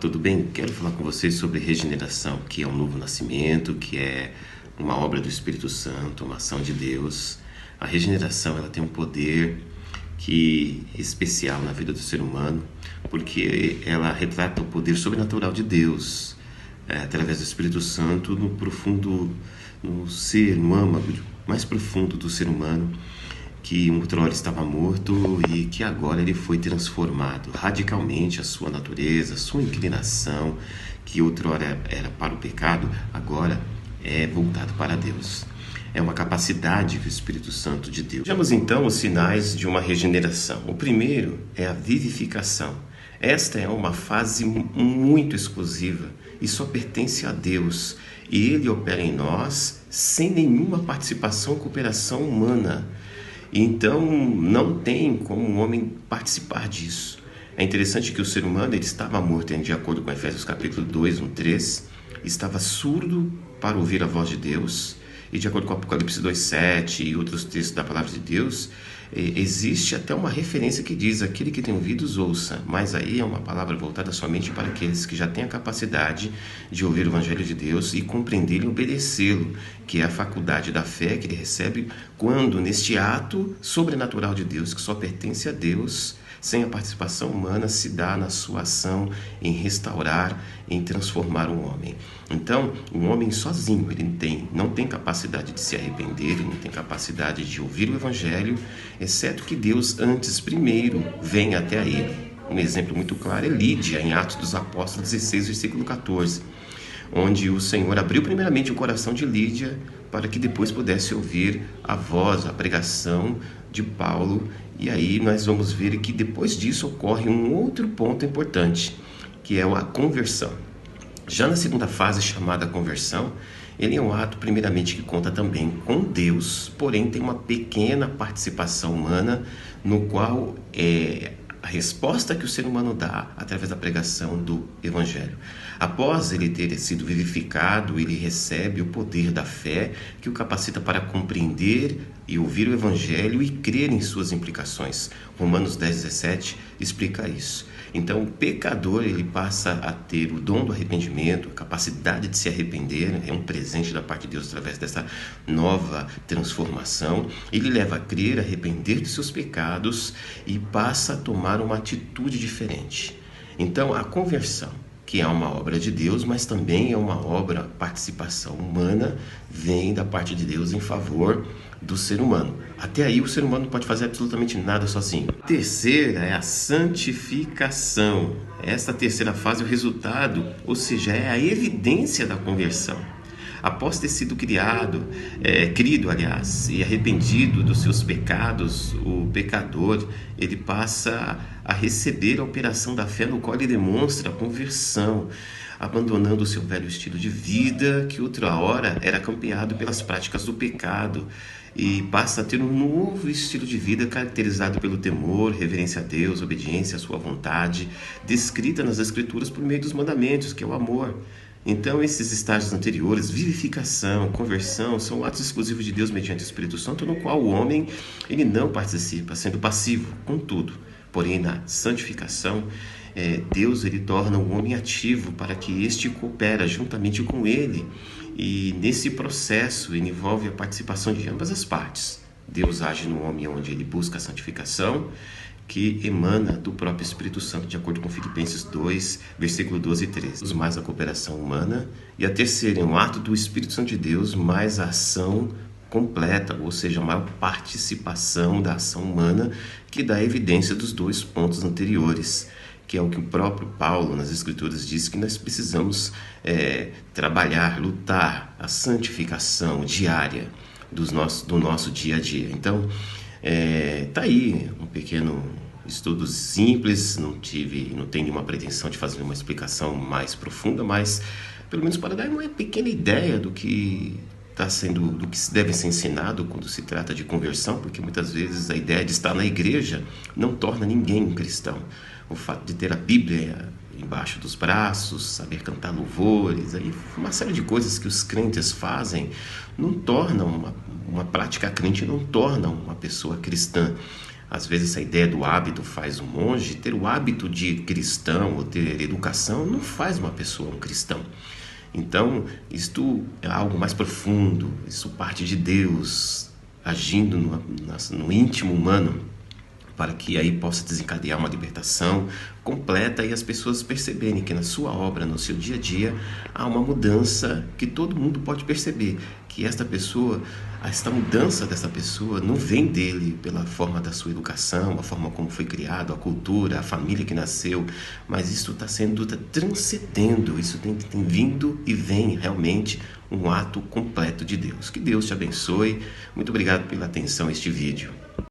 Tudo bem? Quero falar com vocês sobre regeneração, que é um novo nascimento, que é uma obra do Espírito Santo, uma ação de Deus. A regeneração, ela tem um poder especial na vida do ser humano, porque ela retrata o poder sobrenatural de Deus, através do Espírito Santo, no profundo, no âmago mais profundo do ser humano, que outrora estava morto e que agora ele foi transformado radicalmente. A sua natureza, a sua inclinação, que outrora era para o pecado, agora é voltado para Deus. É uma capacidade que o Espírito Santo de Deus. Vejamos então os sinais de uma regeneração. O primeiro é a vivificação. Esta é uma fase muito exclusiva e só pertence a Deus. E Ele opera em nós sem nenhuma participação ou cooperação humana. Então não tem como o homem participar disso. É interessante que o ser humano ele estava morto, de acordo com Efésios capítulo 2, 1-3, estava surdo para ouvir a voz de Deus, e de acordo com Apocalipse 2:7 e outros textos da palavra de Deus, existe até uma referência que diz: aquele que tem ouvidos ouça, mas aí é uma palavra voltada somente para aqueles que já têm a capacidade de ouvir o Evangelho de Deus e compreender e obedecê-lo, que é a faculdade da fé que ele recebe quando, neste ato sobrenatural de Deus, que só pertence a Deus, sem a participação humana, se dá na sua ação em restaurar, em transformar um homem. Então, um homem sozinho, ele não tem capacidade de se arrepender, ele não tem capacidade de ouvir o Evangelho, exceto que Deus antes, primeiro, venha até a ele. Um exemplo muito claro é Lídia, em Atos dos Apóstolos 16, versículo 14, onde o Senhor abriu primeiramente o coração de Lídia para que depois pudesse ouvir a voz, a pregação de Paulo. E aí nós vamos ver que depois disso ocorre um outro ponto importante, que é a conversão. Já na segunda fase, chamada conversão, ele é um ato primeiramente que conta também com Deus, porém tem uma pequena participação humana, no qual a resposta que o ser humano dá através da pregação do Evangelho. Após ele ter sido vivificado, ele recebe o poder da fé que o capacita para compreender e ouvir o Evangelho e crer em suas implicações. Romanos 10:17 explica isso. Então, o pecador ele passa a ter o dom do arrependimento, a capacidade de se arrepender, é um presente da parte de Deus através dessa nova transformação. Ele leva a crer, a arrepender de seus pecados e passa a tomar uma atitude diferente. Então, a conversão, que é uma obra de Deus, mas também é uma obra, participação humana, vem da parte de Deus em favor do ser humano. Até aí o ser humano não pode fazer absolutamente nada sozinho. A terceira é a santificação. Esta terceira fase é o resultado, ou seja, é a evidência da conversão. Após ter sido crido, e arrependido dos seus pecados, o pecador, ele passa a receber a operação da fé, no qual ele demonstra a conversão, abandonando o seu velho estilo de vida, que outra hora era campeado pelas práticas do pecado, e passa a ter um novo estilo de vida caracterizado pelo temor, reverência a Deus, obediência à sua vontade, descrita nas Escrituras por meio dos mandamentos, que é o amor. Então, esses estágios anteriores, vivificação, conversão, são atos exclusivos de Deus mediante o Espírito Santo, no qual o homem ele não participa, sendo passivo, contudo. Porém, na santificação, Deus ele torna o homem ativo para que este coopera juntamente com ele. E nesse processo ele envolve a participação de ambas as partes. Deus age no homem onde ele busca a santificação, que emana do próprio Espírito Santo, de acordo com Filipenses 2, versículo 12 e 13. Mais a cooperação humana. E a terceira é um ato do Espírito Santo de Deus, mais a ação completa, ou seja, a maior participação da ação humana, que dá evidência dos dois pontos anteriores, que é o que o próprio Paulo nas Escrituras diz que nós precisamos trabalhar, lutar, a santificação diária do nosso dia a dia. Então, tá aí um pequeno estudo simples, não tenho nenhuma pretensão de fazer uma explicação mais profunda, mas pelo menos para dar uma pequena ideia do que do que deve ser ensinado quando se trata de conversão, porque muitas vezes a ideia de estar na igreja não torna ninguém um cristão. O fato de ter a Bíblia embaixo dos braços, saber cantar louvores, aí uma série de coisas que os crentes fazem não tornam uma prática crente, não tornam uma pessoa cristã. às vezes essa ideia do hábito faz um monge. Ter o hábito de cristão ou ter educação não faz uma pessoa um cristão. Então, isto é algo mais profundo, isso parte de Deus agindo no íntimo humano, para que aí possa desencadear uma libertação completa e as pessoas perceberem que na sua obra, no seu dia a dia, há uma mudança que todo mundo pode perceber, que esta mudança dessa pessoa não vem dele pela forma da sua educação, a forma como foi criado, a cultura, a família que nasceu, mas isso está transcendendo, isso tem vindo e vem realmente um ato completo de Deus. Que Deus te abençoe. Muito obrigado pela atenção a este vídeo.